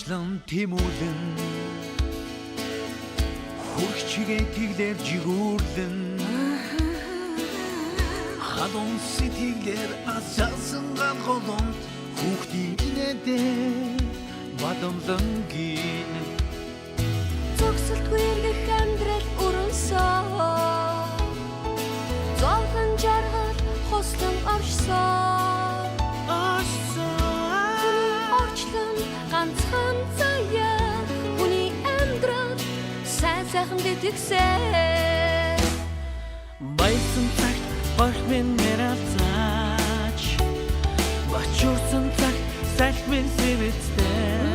Уучлан тэмүүлэн хурчигээ тэглэр жигүүрлэн хадун сэтгэлээр асаасан ганголонд хүүхдийн инээдээ бадамлангийн зогсолтгүй эргэх амьдрал өрнсөн зовлон жаргал хослон оршсон орчлон ганцхан заяа хүний амьдрал сайхан дэтгсээ Баясан цагт баш минь нэралцаач бачурсан цагт салхи минь сэвэцдэг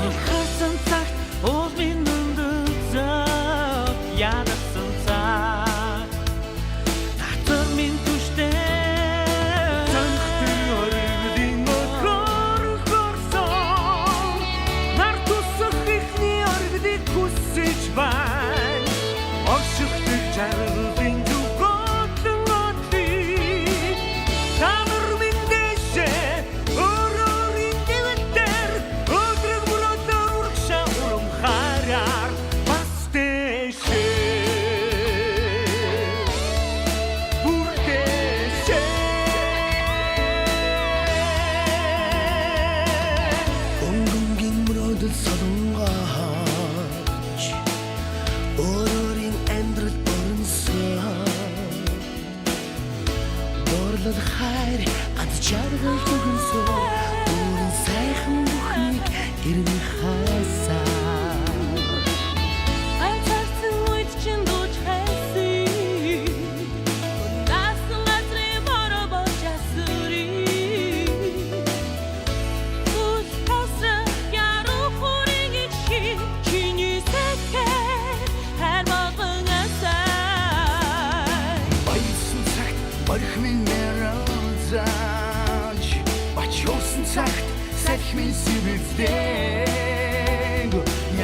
Нихасан цагт уул минь өндөцөг ядасан цагт татар минь түштэй Санхтын оргидын өдрөөр хорсон Нар тусах ихний оргидыг хүсэж бай Оршихтыг жаргалын зүгөөтөн отлыг Танар минь дэшээ өрөөрийн дэвэлтэр Өдрөг мөрөдөө урагшаа урам хараар бас дэшээ Бүр дэшээ Өнгөнгийн мөрөдөд солонгооч Өөрөөрийн амьдрал өрнсөн Борлол хайр ганц жаргал төгөнсөн Өөрийн сайхан бүхнийг ирнэ хасаа айцарсан үед чинь дууж хайсан насан газрын боробож асури үл тасрах яруу хүрийн ичи чиний сэтгэл хайр болгон асай Баясан цагт барих минь нэралзаач Бачуулсан цагт салхи минь сэвэцдэг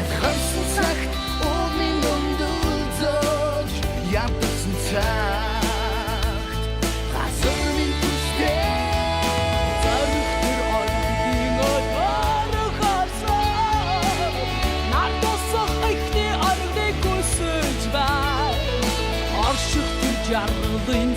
Ятхарсан цагт уул минь өндөлзөж Ядсан цагт газар минь түштэй Зарихтэр оргидын өдрөөр хорсон нар тусах ихний оргидыг хүсэж бай Орших тэр жаргалын